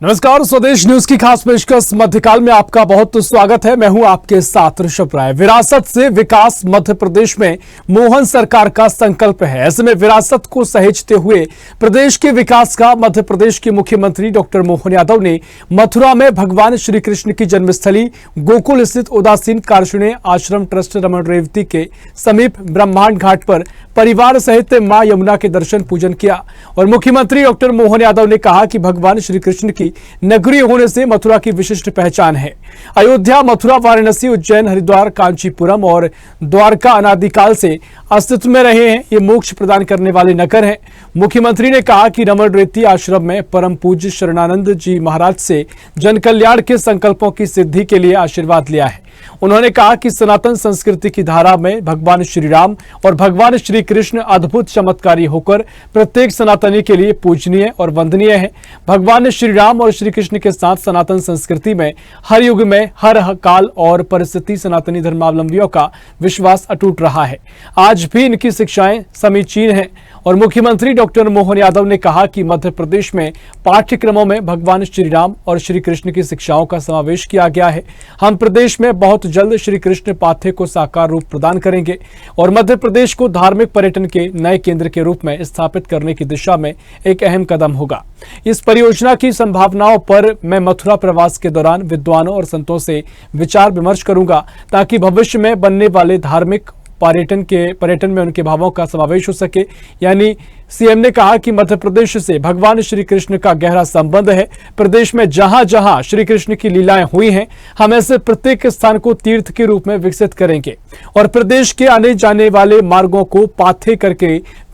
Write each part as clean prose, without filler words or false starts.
नमस्कार, स्वदेश न्यूज की खास पेशकश मध्यकाल में आपका बहुत स्वागत है। मैं हूं आपके साथ ऋषभ राय। विरासत से विकास मध्य प्रदेश में मोहन सरकार का संकल्प है। ऐसे में विरासत को सहेजते हुए प्रदेश के विकास का मध्य प्रदेश के मुख्यमंत्री डॉक्टर मोहन यादव ने मथुरा में भगवान श्री कृष्ण की जन्मस्थली गोकुल स्थित उदासीन कार्षणीय आश्रम ट्रस्ट रमण रेवती के समीप ब्रह्मांड घाट पर परिवार सहित मां यमुना के दर्शन पूजन किया। और मुख्यमंत्री डॉक्टर मोहन यादव ने कहा कि भगवान श्री कृष्ण की नगरी होने से मथुरा की विशिष्ट पहचान है। अयोध्या, मथुरा, वाराणसी, उज्जैन, हरिद्वार, कांचीपुरम और द्वारका अनादिकाल से अस्तित्व में रहे हैं। ये मोक्ष प्रदान करने वाले नगर हैं। मुख्यमंत्री ने कहा कि रमण रेवती आश्रम में परम पूज्य शरणानंद जी महाराज से जन कल्याण के संकल्पों की सिद्धि के लिए आशीर्वाद लिया है। उन्होंने कहा कि सनातन संस्कृति की धारा में भगवान श्री राम और भगवान श्री कृष्ण अद्भुत चमत्कारी होकर प्रत्येक सनातनी के लिए पूजनीय और वंदनीय है। भगवान श्री राम और श्री कृष्ण के साथ सनातन संस्कृति में हर युग में हर काल और परिस्थिति सनातनी धर्मावलंबियों का विश्वास अटूट रहा है। आज भी इनकी शिक्षाएं समीचीन हैं। और मुख्यमंत्री डॉक्टर मोहन यादव ने कहा कि मध्य प्रदेश में पाठ्यक्रमों में भगवान श्री राम और श्री कृष्ण की शिक्षाओं का समावेश किया गया है। हम प्रदेश में बहुत जल्द श्री कृष्ण पाठ्य को साकार रूप प्रदान करेंगे और मध्य प्रदेश को धार्मिक पर्यटन के नए केंद्र के रूप में स्थापित करने की दिशा में एक अहम कदम होगा। इस परियोजना की संभावनाओं पर मैं मथुरा प्रवास के दौरान विद्वानों और संतों से विचार विमर्श करूंगा ताकि भविष्य में बनने वाले धार्मिक पर्यटन में उनके भावों का समावेश हो सके। यानी सीएम ने कहा कि मध्य प्रदेश से भगवान श्री कृष्ण का गहरा संबंध है। प्रदेश में जहां जहां श्री कृष्ण की लीलाएं हुई हैं, हम ऐसे प्रत्येक स्थान को तीर्थ के रूप में विकसित करेंगे और प्रदेश के आने जाने वाले मार्गों को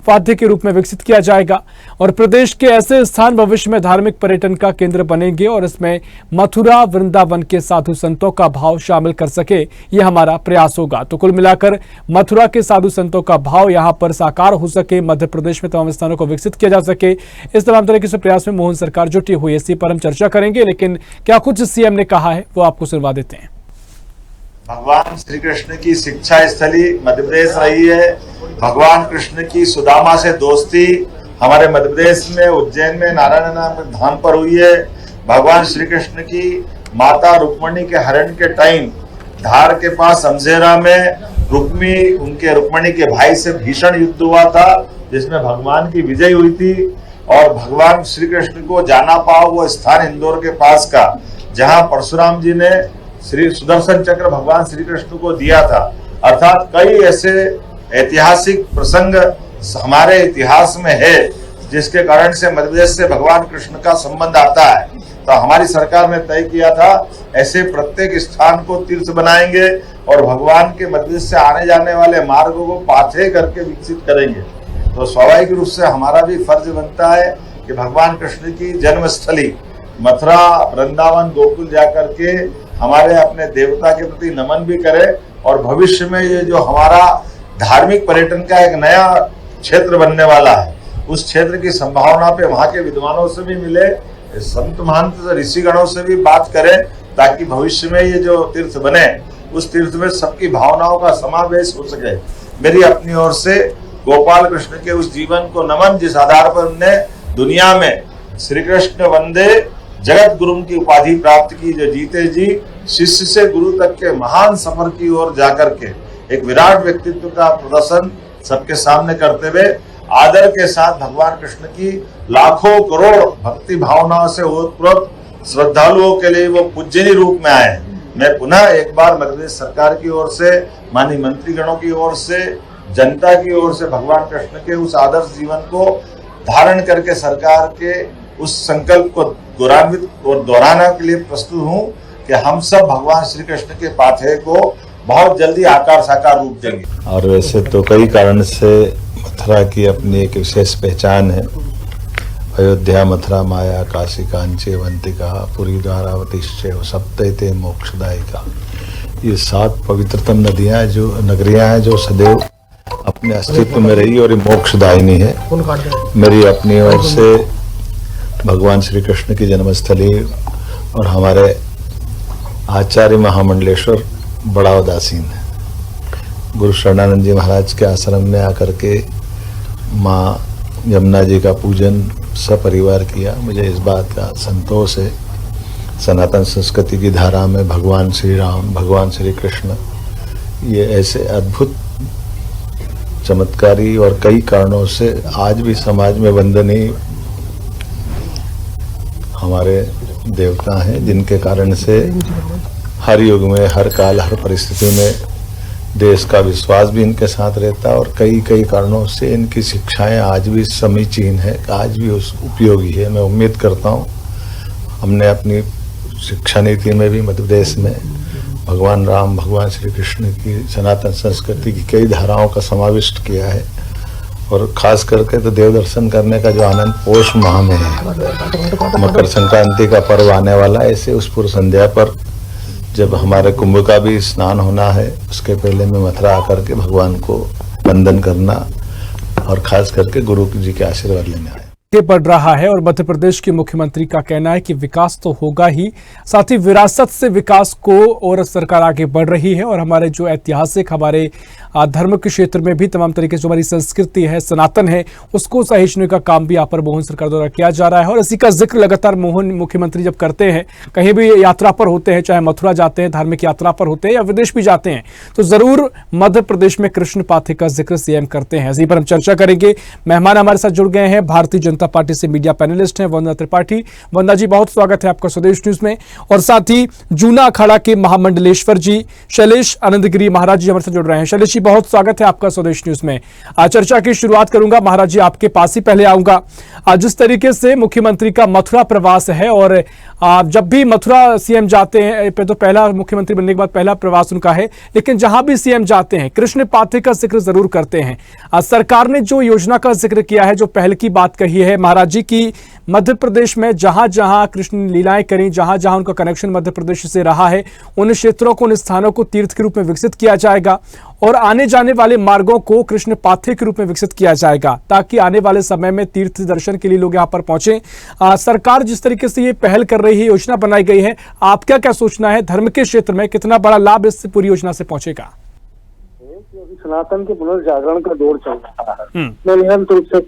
पाथ्य के रूप में विकसित किया जाएगा। और प्रदेश के ऐसे स्थान भविष्य में धार्मिक पर्यटन का केंद्र बनेंगे और इसमें मथुरा वृंदावन के साधु संतों का भाव शामिल कर सके, यह हमारा प्रयास होगा। तो कुल मिलाकर मथुरा के साधु संतों का भाव यहां पर साकार हो सके, मध्य प्रदेश में तमाम स्थानों को विकसित किया जा सके, इस तमाम तरीके से प्रयास में मोहन सरकार जुटी हुई है। इसी पर हम चर्चा करेंगे, लेकिन क्या कुछ सीएम ने कहा है वो आपको सुनवा देते हैं। भगवान श्री कृष्ण की शिक्षा स्थली मध्य प्रदेश रही है। भगवान कृष्ण की सुदामा से दोस्ती हमारे मध्य प्रदेश में उज्जैन में नारायण नाम धाम पर हुई है। भगवान श्री कृष्ण की माता रुक्मणी के हरण के टाइम धार के पास अमजेरा में रुक्मणी के भाई से भीषण युद्ध हुआ था, जिसमें भगवान की विजय हुई थी। और भगवान श्री कृष्ण को जाना पाओ वो स्थान इंदौर के पास का, जहाँ परशुराम जी ने श्री सुदर्शन चक्र भगवान श्री कृष्ण को दिया था। अर्थात कई ऐसे ऐतिहासिक प्रसंग हमारे इतिहास में है जिसके कारण से मध्य प्रदेश से भगवान कृष्ण का संबंध आता है। तो हमारी सरकार ने तय किया था ऐसे प्रत्येक स्थान को तीर्थ बनाएंगे और भगवान के मध्य प्रदेश से आने जाने वाले मार्गों को पाथे करके विकसित करेंगे। तो स्वाभाविक रूप से हमारा भी फर्ज बनता है कि भगवान कृष्ण की जन्मस्थली मथुरा, वृंदावन, गोकुल जाकर के हमारे अपने देवता के प्रति नमन भी करें और भविष्य में ये जो हमारा धार्मिक पर्यटन का एक नया क्षेत्र बनने वाला है, उस क्षेत्र की संभावना पे वहाँ के विद्वानों से भी मिले, संत महंत ऋषिगणों से भी बात करें, ताकि भविष्य में ये जो तीर्थ बने उस तीर्थ में सबकी भावनाओं का समावेश हो सके। मेरी अपनी ओर से गोपाल कृष्ण के उस जीवन को नमन, जिस आधार पर उन्होंने दुनिया में श्री कृष्ण वंदे जगत गुरु की उपाधि प्राप्त की, जो जीते जी शिष्य से गुरु तक के महान सफर की ओर जाकर के एक विराट व्यक्तित्व का प्रदर्शन सबके सामने करते हुए आदर के साथ भगवान कृष्ण की लाखों करोड़ भक्ति भावनाओं से ओतप्रोत श्रद्धालुओं के लिए वो पूजनीय रूप में आए। मैं पुनः एक बार मध्य प्रदेश सरकार की ओर से, माननीय मंत्रीगणों की ओर से, जनता की ओर से भगवान कृष्ण के उस आदर्श जीवन को धारण करके सरकार के उस संकल्प को गौरवान्वित और दोहराने के लिए प्रस्तुत हूँ कि हम सब भगवान श्री कृष्ण के पाथे को बहुत जल्दी आकार साकार रूप देंगे। और वैसे तो कई कारण से मथुरा की अपनी एक विशेष पहचान है। अयोध्या, मथुरा, माया, काशी, कांची, अवंतिका, पुरी, द्वारावतीश्चैव सप्तैते मोक्षदायिका, ये 7 पवित्रतम नगरियां हैं जो सदैव अपने अस्तित्व में रही और ये मोक्षदायिनी है। मेरी अपनी ओर से भगवान श्री कृष्ण की जन्मस्थली और हमारे आचार्य महामंडलेश्वर बड़ा उदासीन है। गुरु शरणानंद जी महाराज के आश्रम में आकर के माँ यमुना जी का पूजन, सपरिवार किया। मुझे इस बात का संतोष है, सनातन संस्कृति की धारा में भगवान श्री राम, भगवान श्री कृष्ण, ये ऐसे अद्भुत चमत्कारी और कई कारणों से आज भी समाज में वंदनीय हमारे देवता हैं, जिनके कारण से हर युग में, हर काल, हर परिस्थिति में देश का विश्वास भी इनके साथ रहता है और कई कई कारणों से इनकी शिक्षाएं आज भी समीचीन है, आज भी उस उपयोगी है। मैं उम्मीद करता हूं हमने अपनी शिक्षा नीति में भी मध्य प्रदेश में भगवान राम, भगवान श्री कृष्ण की, सनातन संस्कृति की कई धाराओं का समाविष्ट किया है। और खास करके तो देव दर्शन करने का जो आनंद पोष माह में है, मकर संक्रांति का पर्व आने वाला है, ऐसे उस पूर्व संध्या पर जब हमारे कुंभ का भी स्नान होना है, उसके पहले मैं मथुरा आकर के भगवान को वंदन करना और खास करके गुरु जी के आशीर्वाद लेने आया। आगे बढ़ रहा है और मध्य प्रदेश के मुख्यमंत्री का कहना है कि विकास तो होगा ही, साथ ही विरासत से विकास को और सरकार आगे बढ़ रही है और हमारे जो ऐतिहासिक, हमारे धर्म के क्षेत्र में भी तमाम तरीके से हमारी संस्कृति है, सनातन है, उसको सहेजने का काम भी यहाँ पर मोहन सरकार द्वारा किया जा रहा है। और इसी का जिक्र लगातार मोहन मुख्यमंत्री जब करते हैं, कहीं भी यात्रा पर होते हैं, चाहे मथुरा जाते हैं, धार्मिक यात्रा पर होते हैं या विदेश भी जाते हैं, तो जरूर मध्य प्रदेश में कृष्ण पाथे का जिक्र सीएम करते हैं। इसी पर हम चर्चा करेंगे। मेहमान हमारे साथ जुड़ गए हैं, भारतीय जनता पार्टी से मीडिया पैनलिस्ट हैं वंदना त्रिपाठी। वंदना जी, बहुत स्वागत है आपका स्वदेश न्यूज में। और साथ ही जूना अखाड़ा के महामंडलेश्वर जी शैलेश आनंदगिरी महाराज जी हमारे साथ जुड़ रहे हैं। शैलेश जी, बहुत स्वागत है आपका स्वदेश न्यूज में। चर्चा की शुरुआत करूंगा, महाराज जी आपके पास ही पहले आऊंगा। जिस तरीके से मुख्यमंत्री का मथुरा प्रवास है और जब भी मथुरा सीएम जाते हैं, तो पहला मुख्यमंत्री बनने के बाद पहला प्रवास उनका है, लेकिन जहां भी सीएम जाते हैं कृष्ण पाथे का जिक्र जरूर करते हैं। सरकार ने जो योजना का जिक्र किया है, जो पहल की बात कही है महाराज जी की, मध्य प्रदेश में जहां जहां कृष्ण लीलाएं करी, जहां जहां उनका कनेक्शन मध्य प्रदेश से रहा है, उन क्षेत्रों को, उन स्थानों को तीर्थ के रूप में विकसित किया जाएगा और आने जाने वाले मार्गों को कृष्ण पाथे के रूप में विकसित किया जाएगा, ताकि आने वाले समय में तीर्थ दर्शन के लिए लोग यहां पर पहुंचे। सरकार जिस तरीके से ये पहल कर रही है, योजना बनाई गई है, आपका क्या सोचना है, धर्म के क्षेत्र में कितना बड़ा लाभ इस पूरी योजना से पहुंचेगा? सनातन के पुनर्जागरण का दौर चल रहा है निरंतर रूप से,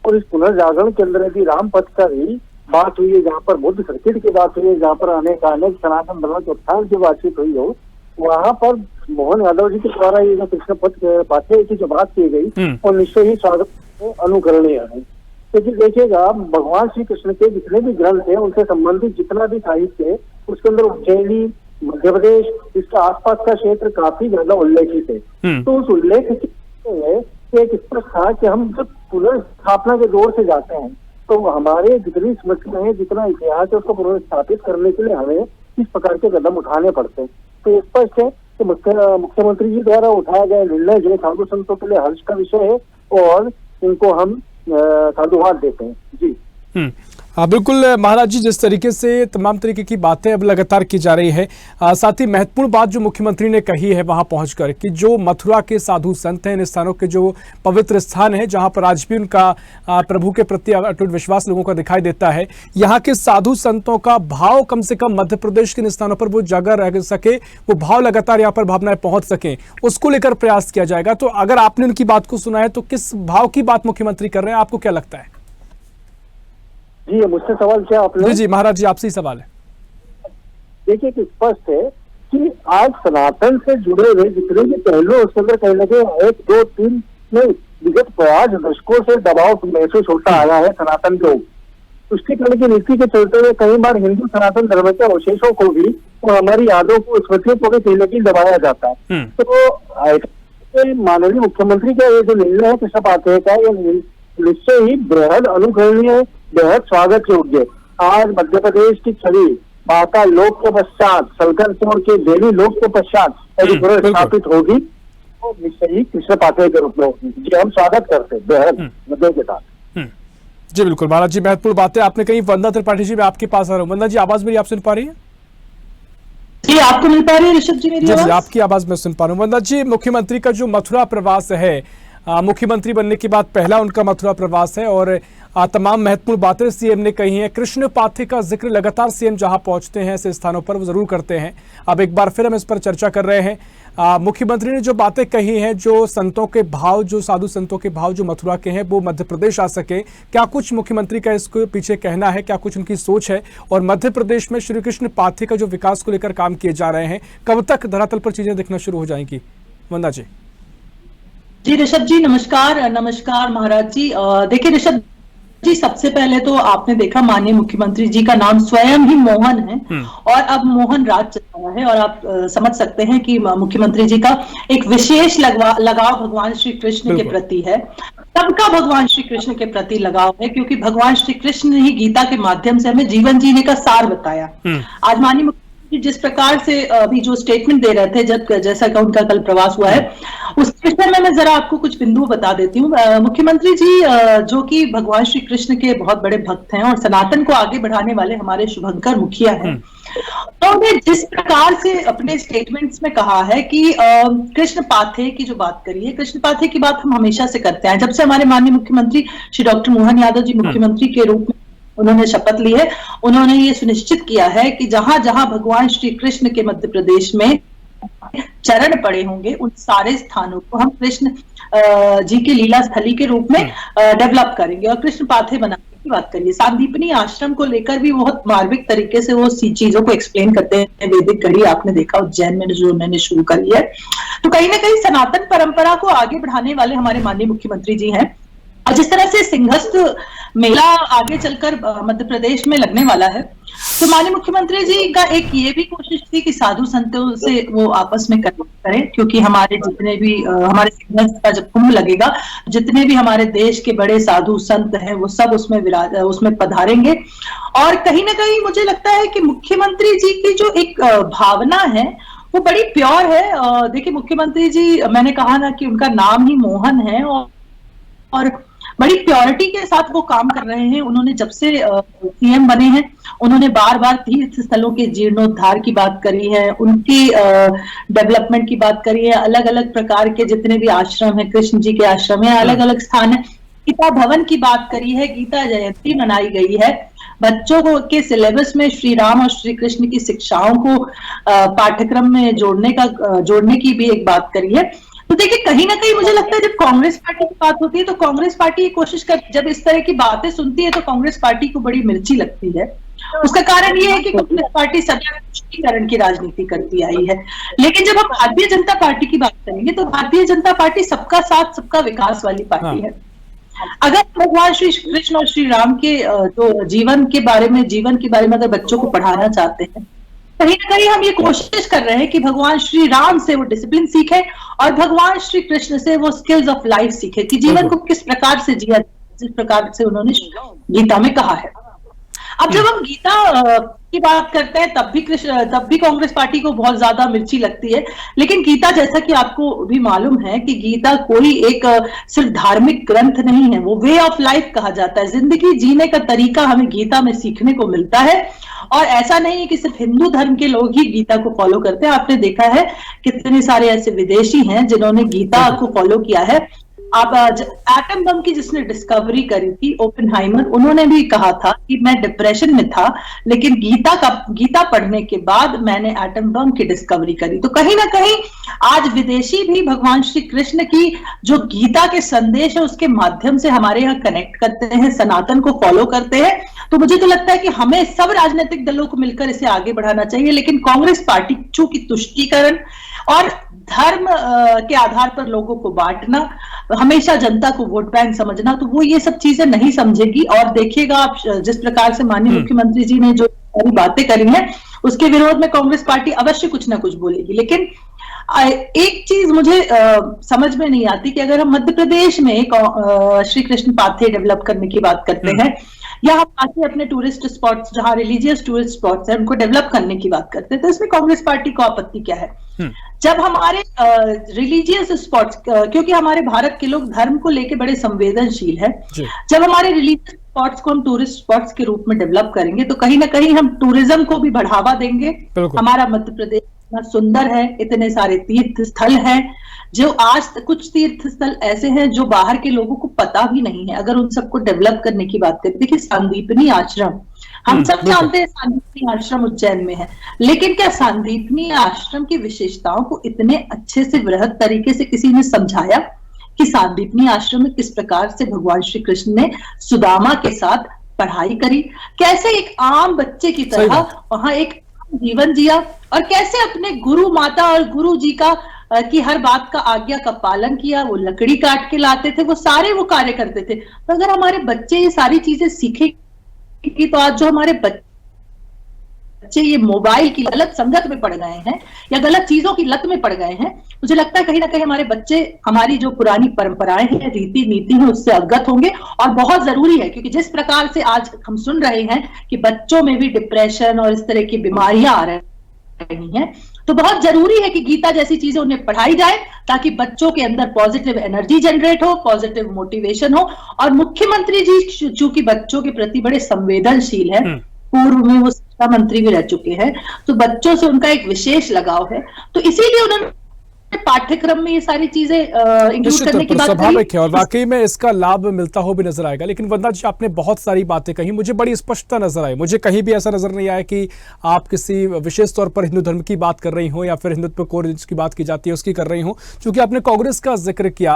और इस पुनर्जागरण के अंदर यदि राम पथ का ही बात हुई है, जहाँ पर बुद्ध सर्किट की बात हुई है, जहाँ पर अनेक सनातन धर्म के उत्थान की बातचीत हुई हो, वहाँ पर मोहन यादव जी के द्वारा ये जो कृष्ण पथ पाथे की जो बात की गई और निश्चय ही स्वागत अनुकरणीय है। क्योंकि देखिएगा, भगवान श्री कृष्ण के जितने भी ग्रंथ हैं, उनसे संबंधित जितना भी साहित्य है, उसके अंदर उज्जैनी, मध्य प्रदेश, इसके आसपास का क्षेत्र काफी ज्यादा उल्लेखित है। तो उस उल्लेख में एक स्पष्ट था कि हम जब पुनर्स्थापना के दौर से जाते हैं, तो हमारे जितनी स्मृतियां हैं, जितना इतिहास है, उसको पुनर्स्थापित करने के लिए हमें इस प्रकार के कदम उठाने पड़ते हैं। तो स्पष्ट है कि मुख्यमंत्री जी द्वारा उठाया गया निर्णय जो साधु संतों के लिए हर्ष का विषय है और इनको हम साधुवाद देते हैं। जी हाँ, बिल्कुल महाराज जी, जिस तरीके से तमाम तरीके की बातें अब लगातार की जा रही है, साथ ही महत्वपूर्ण बात जो मुख्यमंत्री ने कही है वहां पहुंचकर कि जो मथुरा के साधु संत हैं, इन स्थानों के जो पवित्र स्थान है, जहां पर आज भी उनका प्रभु के प्रति अटूट विश्वास लोगों का दिखाई देता है, यहाँ के साधु संतों का भाव कम से कम मध्य प्रदेश के इन स्थानों पर वो जगह रह सके, वो भाव लगातार यहाँ पर भावनाएं पहुंच सके, उसको लेकर प्रयास किया जाएगा। तो अगर आपने उनकी बात को सुना है, तो किस भाव की बात मुख्यमंत्री कर रहे हैं, आपको क्या लगता है? जी, मुझसे सवाल क्या आपने? जी महाराज जी, आपसे ही सवाल है। देखिए कि स्पष्ट है कि आज सनातन से जुड़े हुए जितने भी पहलू, उसके अंदर कहीं ना कहीं 1, 2, 3 में विगत 5 दशकों से दबाव महसूस होता आया है सनातन लोग। तुष्टिकरण की नीति के चलते हुए कई बार हिंदू सनातन धर्म के अवशेषों को भी और हमारी यादों को, स्मृतियों को भी कहीं ना कहीं दबाया जाता है। तो माननीय मुख्यमंत्री का ये जो निर्णय है कृष्ण पाथे का, ये निश्चय ही बेहद अनुकरणीय, बेहद स्वागत योग्य। आज मध्य प्रदेश की छवि माता लोक के पश्चात, सलकर चौर के देवी लोक के पश्चात यदि पुनर्स्थापित होगी, तो निश्चय ही कृष्ण पाथे के रूप में होगी। जी, हम स्वागत करते हैं बेहद मुद्दे के साथ। जी बिल्कुल महाराज जी, महत्वपूर्ण बातें आपने कही। वंदना त्रिपाठी जी, मैं आपके पास आ रहा हूँ। वंदना जी, आवाज मेरी आप सुन पा रही है? जी, आपको मिल पा रही है ऋषभ जी मेरी आवाज? जी, आपकी आवाज मैं सुन पा रहा हूँ। वंदना जी, मुख्यमंत्री का जो मथुरा प्रवास है, मुख्यमंत्री बनने के बाद पहला उनका मथुरा प्रवास है और तमाम महत्वपूर्ण बातें सीएम ने कही हैं। कृष्ण पाथे का जिक्र लगातार सीएम जहां पहुंचते हैं ऐसे स्थानों पर वो जरूर करते हैं। अब एक बार फिर हम इस पर चर्चा कर रहे हैं। मुख्यमंत्री ने जो बातें कही हैं, जो संतों के भाव, जो साधु संतों के भाव जो मथुरा के हैं वो मध्य प्रदेश आ सके, क्या कुछ मुख्यमंत्री का इसको पीछे कहना है, क्या कुछ उनकी सोच है? और मध्य प्रदेश में श्री कृष्ण पाथे का जो विकास को लेकर काम किए जा रहे हैं, कब तक धरातल पर चीजें दिखना शुरू हो जाएंगी? वंदना जी। जी ऋषभ जी नमस्कार। नमस्कार महाराज जी। देखिए ऋषभ जी, सबसे पहले तो आपने देखा माननीय मुख्यमंत्री जी का नाम स्वयं ही मोहन है और अब मोहन राज चल रहा है और आप समझ सकते हैं कि मुख्यमंत्री जी का एक विशेष लगाव भगवान श्री कृष्ण के प्रति है। सबका भगवान श्री कृष्ण के प्रति लगाव है, क्योंकि भगवान श्री कृष्ण ने ही गीता के माध्यम से हमें जीवन जीने का सार बताया। आज माननीय जिस प्रकार से अभी जो स्टेटमेंट दे रहे थे, जब जैसा कि उनका कल प्रवास हुआ है, उस विषय में मैं जरा आपको कुछ बिंदु बता देती हूँ। मुख्यमंत्री जी जो कि भगवान श्री कृष्ण के बहुत बड़े भक्त हैं और सनातन को आगे बढ़ाने वाले हमारे शुभंकर मुखिया हैं, तो उन्होंने जिस प्रकार से अपने स्टेटमेंट्स में कहा है कि कृष्ण पाथे की जो बात करी है, कृष्ण पाथे की बात हम हमेशा से करते हैं। जब से हमारे माननीय मुख्यमंत्री श्री डॉक्टर मोहन यादव जी मुख्यमंत्री के रूप में उन्होंने शपथ ली है, उन्होंने ये सुनिश्चित किया है कि जहां जहां भगवान श्री कृष्ण के मध्य प्रदेश में चरण पड़े होंगे, उन सारे स्थानों को हम कृष्ण जी की लीला स्थली के रूप में डेवलप करेंगे और कृष्ण पाथे बनाने की बात करिए। सांदीपनी आश्रम को लेकर भी बहुत मार्मिक तरीके से वो चीजों को एक्सप्लेन करते हैं। वैदिक घड़ी आपने देखा उज्जैन में जो उन्होंने शुरू करी है, तो कहीं ना कहीं सनातन परंपरा को आगे बढ़ाने वाले हमारे माननीय मुख्यमंत्री जी हैं। और जिस तरह से सिंहस्थ मेला आगे चलकर मध्य प्रदेश में लगने वाला है, तो माननीय मुख्यमंत्री जी का एक ये भी कोशिश थी कि साधु संतों से वो आपस में करें, क्योंकि हमारे जितने भी हमारे सिंहस्थ का जब कुंभ लगेगा, जितने भी हमारे देश के बड़े साधु संत हैं वो सब उसमें पधारेंगे। और कहीं ना कहीं मुझे लगता है कि मुख्यमंत्री जी की जो एक भावना है वो बड़ी प्योर है। देखिए मुख्यमंत्री जी, मैंने कहा ना कि उनका नाम ही मोहन है और बड़ी प्योरिटी के साथ वो काम कर रहे हैं। उन्होंने जब से सीएम बने हैं, उन्होंने बार बार तीर्थ स्थलों के जीर्णोद्धार की बात करी है, उनकी डेवलपमेंट की बात करी है, अलग अलग प्रकार के जितने भी आश्रम है, कृष्ण जी के आश्रम है, अलग अलग स्थान है, गीता भवन की बात करी है, गीता जयंती मनाई गई है, बच्चों को के सिलेबस में श्री राम और श्री कृष्ण की शिक्षाओं को पाठ्यक्रम में जोड़ने की भी एक बात करी है। तो देखिए कहीं ना कहीं मुझे लगता है जब कांग्रेस पार्टी की बात होती है तो कांग्रेस पार्टी कोशिश कर, जब इस तरह की बातें सुनती है तो कांग्रेस पार्टी को बड़ी मिर्ची लगती है। उसका कारण ये है कि कांग्रेस पार्टी सदा तुष्टीकरण की राजनीति करती आई है, लेकिन जब हम भारतीय जनता पार्टी की बात करेंगे तो भारतीय जनता पार्टी सबका साथ सबका विकास वाली पार्टी है। अगर भगवान श्री कृष्ण और श्री राम के जो जीवन के बारे में अगर बच्चों को पढ़ाना चाहते हैं, कहीं ना कहीं हम ये कोशिश कर रहे हैं कि भगवान श्री राम से वो डिसिप्लिन सीखे और भगवान श्री कृष्ण से वो स्किल्स ऑफ लाइफ सीखे कि जीवन को किस प्रकार से जिया, जिस प्रकार से उन्होंने गीता में कहा है। अब जब हम गीता की बात करते हैं तब भी कांग्रेस पार्टी को बहुत ज्यादा मिर्ची लगती है, लेकिन गीता जैसा कि आपको भी मालूम है कि गीता कोई एक सिर्फ धार्मिक ग्रंथ नहीं है, वो वे ऑफ लाइफ कहा जाता है। जिंदगी जीने का तरीका हमें गीता में सीखने को मिलता है और ऐसा नहीं है कि सिर्फ हिंदू धर्म के लोग ही गीता को फॉलो करते हैं। आपने देखा है कितने सारे ऐसे विदेशी हैं जिन्होंने गीता को फॉलो किया है। आप एटम बम की जिसने डिस्कवरी करी थी, ओपेनहाइमर, उन्होंने भी कहा था कि मैं डिप्रेशन में था लेकिन गीता पढ़ने के बाद मैंने एटम बम की डिस्कवरी करी। तो कहीं ना कहीं आज विदेशी भी भगवान श्री कृष्ण की जो गीता के संदेश है उसके माध्यम से हमारे यहाँ कनेक्ट करते हैं, सनातन को फॉलो करते हैं। तो मुझे तो लगता है कि हमें सब राजनीतिक दलों को मिलकर इसे आगे बढ़ाना चाहिए, लेकिन कांग्रेस पार्टी चूंकि तुष्टीकरण और धर्म के आधार पर लोगों को बांटना, हमेशा जनता को वोट बैंक समझना, तो वो ये सब चीजें नहीं समझेगी। और देखिएगा आप जिस प्रकार से माननीय मुख्यमंत्री जी ने जो सारी बातें करी हैं उसके विरोध में कांग्रेस पार्टी अवश्य कुछ ना कुछ बोलेगी। लेकिन एक चीज मुझे समझ में नहीं आती कि अगर हम मध्य प्रदेश में श्री कृष्ण पाथे डेवलप करने की बात करते हैं या हम आके अपने टूरिस्ट स्पॉट्स, जहां रिलीजियस टूरिस्ट स्पॉट्स हैं, उनको डेवलप करने की बात करते हैं, तो इसमें कांग्रेस पार्टी को आपत्ति क्या है? जब हमारे रिलीजियस स्पॉट्स, क्योंकि हमारे भारत के लोग धर्म को लेके बड़े संवेदनशील है, जब हमारे रिलीजियस स्पॉट्स को हम टूरिस्ट स्पॉट्स के रूप में डेवलप करेंगे तो कहीं ना कहीं हम टूरिज्म को भी बढ़ावा देंगे। हमारा मध्य प्रदेश इतना सुंदर है, इतने सारे तीर्थ स्थल हैं, जो आज कुछ तीर्थ स्थल ऐसे हैं जो बाहर के लोगों को पता भी नहीं है। अगर उन सबको डेवलप करने की बात करें, देखिए सांदीपनी आश्रम, हम सब जानते हैं सांदीपनी आश्रम उज्जैन में है, लेकिन क्या सांदीपनी आश्रम की विशेषताओं को इतने अच्छे से वृहद तरीके से किसी ने समझाया कि सांदीपनी आश्रम में किस प्रकार से भगवान श्री कृष्ण ने सुदामा के साथ पढ़ाई करी, कैसे एक आम बच्चे की तरह वहां एक जीवन जिया, और कैसे अपने गुरु माता और गुरु जी का की हर बात का आज्ञा का पालन किया। वो लकड़ी काट के लाते थे, वो सारे वो कार्य करते थे। तो अगर हमारे बच्चे ये सारी चीजें सीखेंगे तो आज जो हमारे बच्चे ये मोबाइल की गलत संगत में पड़ गए हैं या गलत चीजों की लत में पड़ गए हैं, मुझे लगता है कहीं ना कहीं हमारे बच्चे हमारी जो पुरानी परंपराएं हैं, रीति नीति है, उससे अवगत होंगे। और बहुत जरूरी है, क्योंकि जिस प्रकार से आज हम सुन रहे हैं कि बच्चों में भी डिप्रेशन और इस तरह की बीमारियां आ रही हैं, तो बहुत जरूरी है कि गीता जैसी चीजें उन्हें पढ़ाई जाए, ताकि बच्चों के अंदर पॉजिटिव एनर्जी जनरेट हो, पॉजिटिव मोटिवेशन हो। और मुख्यमंत्री जी चूंकि बच्चों के प्रति बड़े संवेदनशील है, पूर्व में वो शिक्षा मंत्री भी रह चुके हैं, तो बच्चों से उनका एक विशेष लगाव है, तो इसीलिए उन्होंने पाठ्यक्रम में ये सारी चीजें इंक्लूड करने की बात स्वाभाविक है और वाकई में इसका लाभ मिलता हो भी नजर आएगा। लेकिन वंदना जी, आपने बहुत सारी बातें कही, मुझे बड़ी स्पष्टता नजर आई। मुझे कहीं भी ऐसा नजर नहीं आया कि आप किसी विशेष तौर पर हिंदू धर्म की बात कर रही हो या फिर हिंदुत्व कोर की बात की जाती है उसकी कर रही हो। चूंकि आपने कांग्रेस का जिक्र किया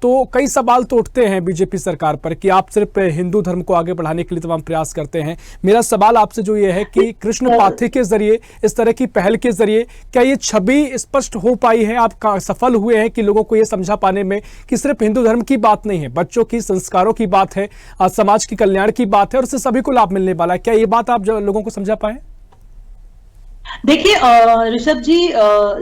तो कई सवाल तो उठते हैं बीजेपी सरकार पर कि आप सिर्फ हिंदू धर्म को आगे बढ़ाने के लिए तमाम प्रयास करते हैं। मेरा सवाल आपसे जो ये है कि कृष्ण पाथी के जरिए, इस तरह की पहल के जरिए क्या ये छवि स्पष्ट हो पाई है, आप सफल हुए हैं कि लोगों को ये समझा पाने में कि सिर्फ हिंदू धर्म की बात नहीं है, बच्चों की संस्कारों की बात है, समाज की कल्याण की बात है और उससे सभी को लाभ मिलने वाला है? क्या ये बात आप लोगों को समझा पाए? देखिए ऋषभ जी,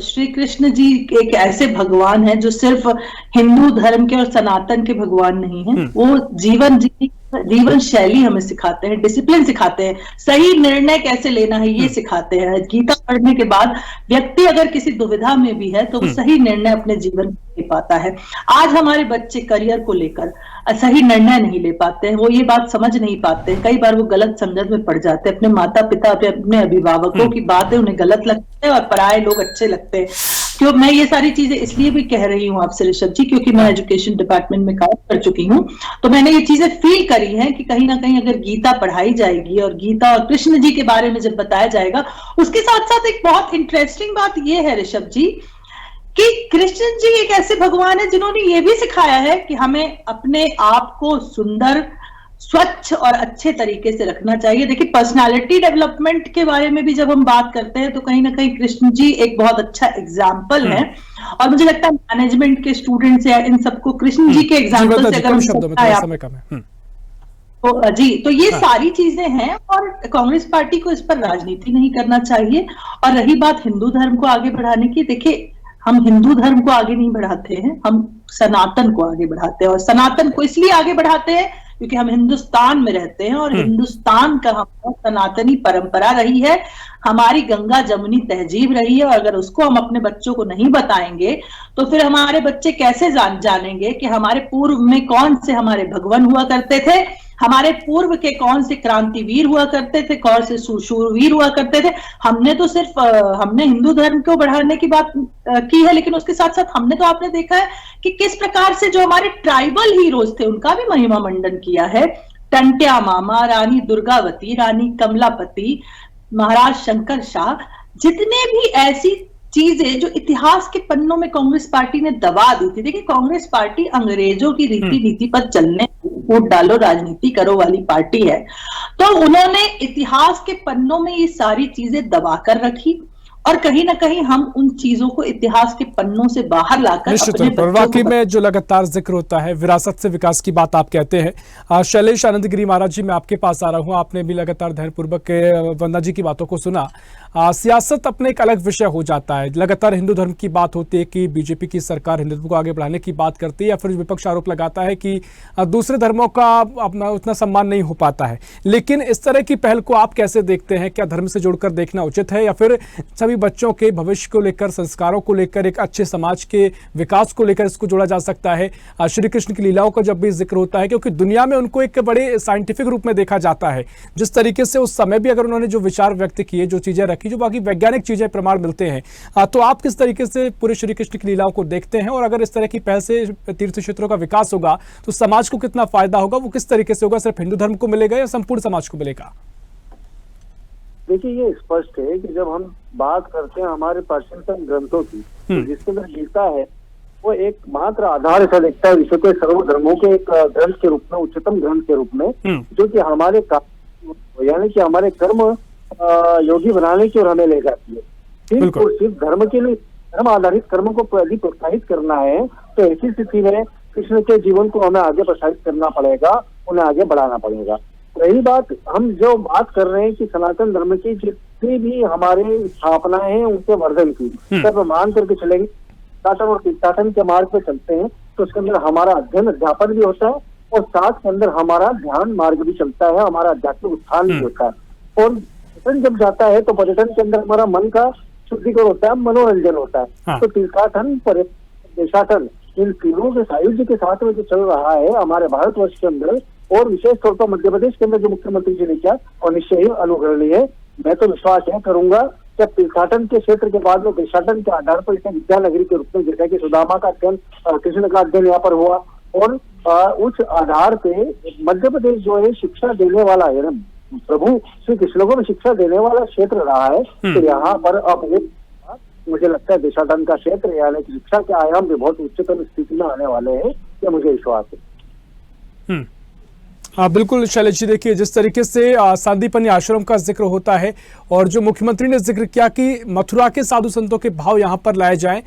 श्री कृष्ण जी एक ऐसे भगवान हैं जो सिर्फ हिंदू धर्म के और सनातन के भगवान नहीं हैं। वो जीवन शैली हमें सिखाते हैं, डिसिप्लिन सिखाते हैं, सही निर्णय कैसे लेना है ये सिखाते हैं। गीता पढ़ने के बाद व्यक्ति अगर किसी दुविधा में भी है तो वो सही निर्णय अपने जीवन में ले पाता है। आज हमारे बच्चे करियर को लेकर सही निर्णय नहीं ले पाते हैं, वो ये बात समझ नहीं पाते, कई बार वो गलत संगत में पड़ जाते हैं, अपने माता पिता अपने अभिभावकों की बातें उन्हें गलत लगती है और पराये लोग अच्छे लगते हैं। क्यों मैं ये सारी चीजें इसलिए भी कह रही हूँ आपसे ऋषभ जी, क्योंकि मैं एजुकेशन डिपार्टमेंट में काम कर चुकी हूँ, तो मैंने ये चीजें फील करी है कि कहीं ना कहीं अगर गीता पढ़ाई जाएगी और गीता और कृष्ण जी के बारे में जब बताया जाएगा, उसके साथ साथ एक बहुत इंटरेस्टिंग बात ये है ऋषभ जी कि कृष्ण जी एक ऐसे भगवान है जिन्होंने ये भी सिखाया है कि हमें अपने आप को सुंदर, स्वच्छ और अच्छे तरीके से रखना चाहिए। देखिए पर्सनालिटी डेवलपमेंट के बारे में भी जब हम बात करते हैं तो कहीं ना कहीं कृष्ण जी एक बहुत अच्छा एग्जाम्पल है, और मुझे लगता है मैनेजमेंट के स्टूडेंट्स या इन सबको कृष्ण जी के एग्जाम्पल से अगर तो ये सारी चीजें हैं, और कांग्रेस पार्टी को इस पर राजनीति नहीं करना चाहिए। और रही बात हिंदू धर्म को आगे बढ़ाने की, देखिए हम हिंदू धर्म को आगे नहीं बढ़ाते हैं, हम सनातन को आगे बढ़ाते हैं, और सनातन को इसलिए आगे बढ़ाते हैं क्योंकि हम हिंदुस्तान में रहते हैं और हिंदुस्तान का हमारा सनातनी परंपरा रही है, हमारी गंगा जमुनी तहजीब रही है। और अगर उसको हम अपने बच्चों को नहीं बताएंगे तो फिर हमारे बच्चे कैसे जानेंगे कि हमारे पूर्व में कौन से हमारे भगवान हुआ करते थे, हमारे पूर्व के कौन से क्रांतिवीर हुआ करते थे, कौन से शूरवीर हुआ करते थे। हमने तो सिर्फ हमने हिंदू धर्म को बढ़ाने की बात की है, लेकिन उसके साथ साथ हमने तो आपने देखा है कि किस प्रकार से जो हमारे ट्राइबल हीरोज थे उनका भी महिमा मंडन किया है। टंट्या मामा, रानी दुर्गावती, रानी कमलापति, महाराज शंकर शाह, जितने भी ऐसी चीजें जो इतिहास के पन्नों में कांग्रेस पार्टी ने दबा दी थी। देखिए कांग्रेस पार्टी अंग्रेजों की रीति नीति पर चलने, वोट डालो राजनीति करो वाली पार्टी है, तो उन्होंने इतिहास के पन्नों में ये सारी चीजें दबा कर रखी, और कहीं ना कहीं हम उन चीजों को इतिहास के पन्नों से बाहर लाकर निश्चित तौर पर वाकई में जो लगातार जिक्र होता है विरासत से विकास की बात आप कहते हैं। शैलेश आनंद गिरी महाराज जी, मैं आपके पास आ रहा हूं, आपने भी लगातार ध्यानपूर्वक वंदना जी की बातों को सुना। सियासत अपने एक अलग विषय हो जाता है, लगातार हिंदू धर्म की बात होती है कि बीजेपी की सरकार हिंदुत्व को आगे बढ़ाने की बात करती है, या फिर विपक्ष आरोप लगाता है कि दूसरे धर्मों का अपना उतना सम्मान नहीं हो पाता है। लेकिन इस तरह की पहल को आप कैसे देखते हैं? क्या धर्म से जोड़कर देखना उचित है, या फिर सभी भावी बच्चों के भविष्य को लेकर, संस्कारों को लेकर, एक अच्छे समाज के विकास को लेकर इसको जोड़ा जा सकता है। श्री कृष्ण की लीलाओं का जब भी जिक्र होता है, क्योंकि दुनिया में उनको एक बड़े साइंटिफिक रूप में देखा जाता है। जिस तरीके से उस समय भी अगर उन्होंने जो विचार व्यक्त किए, जो चीजें रखी, जो बाकी वैज्ञानिक चीजें प्रमाण मिलते हैं, तो आप किस तरीके से पूरे श्री कृष्ण की लीलाओं को देखते हैं? और अगर इस तरह की पहल से तीर्थ क्षेत्रों का विकास होगा तो समाज को कितना फायदा होगा? वो किस तरीके से होगा? सिर्फ हिंदू धर्म को मिलेगा या संपूर्ण समाज को मिलेगा? देखिए, ये स्पष्ट है कि जब हम बात करते हैं हमारे प्राचीनतम ग्रंथों की, तो जिसके अंदर गीता है वो एक मात्र आधार ऐसा देखता है विश्व के सर्वधर्मों के एक ग्रंथ के रूप में, उच्चतम ग्रंथ के रूप में, जो कि हमारे यानी कि हमारे कर्म योगी बनाने की ओर हमें ले जाती है। सिर्फ और सिर्फ धर्म के लिए, धर्म आधारित कर्म को यदि प्रोत्साहित करना है तो ऐसी स्थिति में कृष्ण के जीवन को हमें आगे प्रोत्साहित करना पड़ेगा, उन्हें आगे बढ़ाना पड़ेगा। रही बात, हम जो बात कर रहे हैं कि सनातन धर्म की जितनी भी हमारी स्थापनाएं हैं उनके वर्धन की, सब मान करके चलेंगे, तीर्थाटन और तीर्थाटन के मार्ग पे चलते हैं, तो उसके अंदर हमारा अध्ययन अध्यापन भी होता है और साथ के अंदर हमारा ध्यान मार्ग भी चलता है, हमारा आध्यात्मिक उत्थान भी होता है। और पर्यटन जब जाता है तो पर्यटन के अंदर हमारा मन का शुद्धिकरण होता है, मनोरंजन होता है। तो तीर्थाटन, देशाटन, इन तीनों के सायुज्य के साथ में जो चल रहा है हमारे भारतवर्ष के अंदर, और विशेष तौर पर मध्य प्रदेश के अंदर जो मुख्यमंत्री जी ने किया, और निश्चय ही अनुकरणीय है। मैं तो विश्वास यह करूंगा कि तीर्थाटन के क्षेत्र के बाद में देशाटन के आधार पर इसे विद्यानगरी के रूप में, जैसा कि सुदामा का अध्ययन, कृष्ण का अध्ययन यहाँ पर हुआ, और उस आधार पे मध्य प्रदेश जो है शिक्षा देने वाला है, प्रभु श्री कृष्ण को शिक्षा देने वाला क्षेत्र रहा है। तो यहाँ पर अब मुझे लगता है देशाटन का क्षेत्र यानी कि शिक्षा के आयाम भी बहुत उच्चतम स्थिति में आने वाले हैं, ये मुझे विश्वास है। हाँ बिल्कुल शैलेश जी, देखिए जिस तरीके से सांदीपनि आश्रम का जिक्र होता है और जो मुख्यमंत्री ने जिक्र किया कि मथुरा के साधु संतों के भाव यहाँ पर लाए जाएं,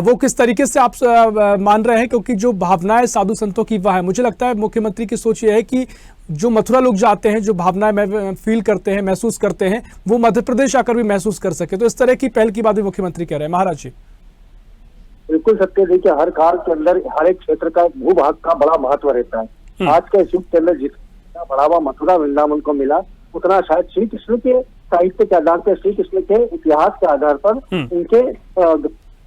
वो किस तरीके से आप मान रहे हैं? क्योंकि जो भावनाएं साधु संतों की वह है, मुझे लगता है मुख्यमंत्री की सोच ये है कि जो मथुरा लोग जाते हैं, जो भावनाएं फील करते हैं, महसूस करते हैं, वो मध्य प्रदेश आकर भी महसूस कर सके। तो इस तरह की पहल की बात भी मुख्यमंत्री कह रहे हैं। महाराज जी बिल्कुल सत्य। देखिए, हर काल के अंदर हर एक क्षेत्र का भूभाग का बड़ा महत्व रहता है। आज के युग के अंदर जितना बढ़ावा मथुरा वृंदावन को मिला, उतना शायद श्री कृष्ण के साहित्य के आधार पर, श्री कृष्ण के इतिहास के आधार पर, उनके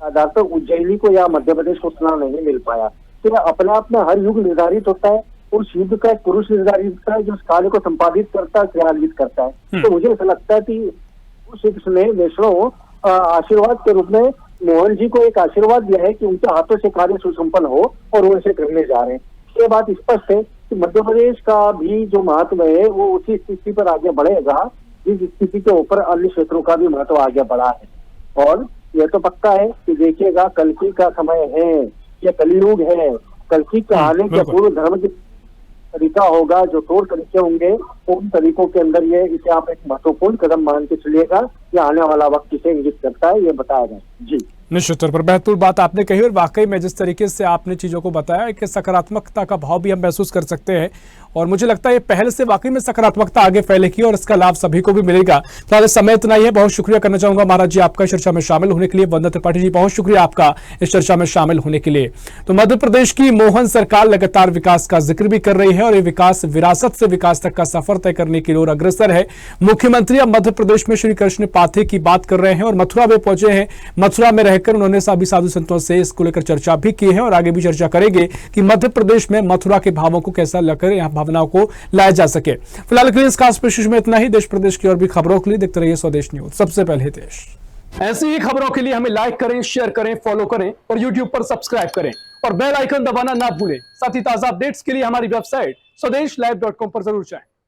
आधार पर उज्जैनी को या मध्य प्रदेश को उतना नहीं मिल पाया। तो अपने आप में हर युग निर्धारित होता है, उस युग का एक पुरुष निर्धारित होता है जो उस कार्य को संपादित करता है, क्रियान्वित करता है। तो मुझे ऐसा लगता है कि श्री कृष्ण ने वैष्णव आशीर्वाद के रूप में मोहन जी को एक आशीर्वाद दिया है कि उनके हाथों से कार्य सुसंपन्न हो, और वो इसे करने जा रहे हैं। ये बात स्पष्ट है कि मध्य प्रदेश का भी जो महत्व है वो उसी स्थिति पर आगे बढ़ेगा जिस स्थिति के ऊपर अन्य क्षेत्रों का भी महत्व आगे बढ़ा है। और यह तो पक्का है कि देखिएगा, कल्कि का समय है, यह कलयुग है। कल्कि के आने के पूर्व धर्म की तरीका होगा, जो तौर तरीके होंगे उन तरीकों के अंदर ये इसे आप एक महत्वपूर्ण कदम मान के चलिएगा। ये आने वाला वक्त इसे इंगित करता है, ये बताया जाए। जी निश्चित तौर पर बेहतरीन बात आपने कही, और वाकई में जिस तरीके से आपने चीज़ों को बताया कि सकारात्मकता का भाव भी हम महसूस कर सकते हैं, और मुझे लगता है ये पहल से वाकई में सकारात्मकता आगे फैलेगी और इसका लाभ सभी को भी मिलेगा। फिलहाल समय इतना ही है। बहुत शुक्रिया करना चाहूंगा महाराज जी आपका चर्चा में शामिल होने के लिए। वंदना त्रिपाठी जी, बहुत शुक्रिया आपका इस चर्चा में शामिल होने के लिए। तो मध्य प्रदेश की मोहन सरकार लगातार विकास का जिक्र भी कर रही है, और ये विकास विरासत से विकास तक का सफर तय करने की ओर अग्रसर है। मुख्यमंत्री अब मध्य प्रदेश में श्री कृष्ण पाथे की बात कर रहे हैं और मथुरा में पहुंचे हैं। मथुरा में रहकर उन्होंने सभी साधु संतों से इसको लेकर चर्चा भी की है, और आगे भी चर्चा करेंगे कि मध्य प्रदेश में मथुरा के भावों को कैसा लेकर यहाँ भावनाओं को लाया जा सके। फिलहाल के लिए इस खास पेशकश में इतना ही। देश प्रदेश की और भी खबरों के लिए देखते रहिए स्वदेश न्यूज, सबसे पहले देश। ऐसी ही खबरों के लिए हमें लाइक करें, शेयर करें, फॉलो करें और यूट्यूब पर सब्सक्राइब करें और बेल आइकन दबाना ना भूलें। साथ ही ताजा अपडेट्स के लिए हमारी वेबसाइट स्वदेशलाइव.com पर जरूर जाएं।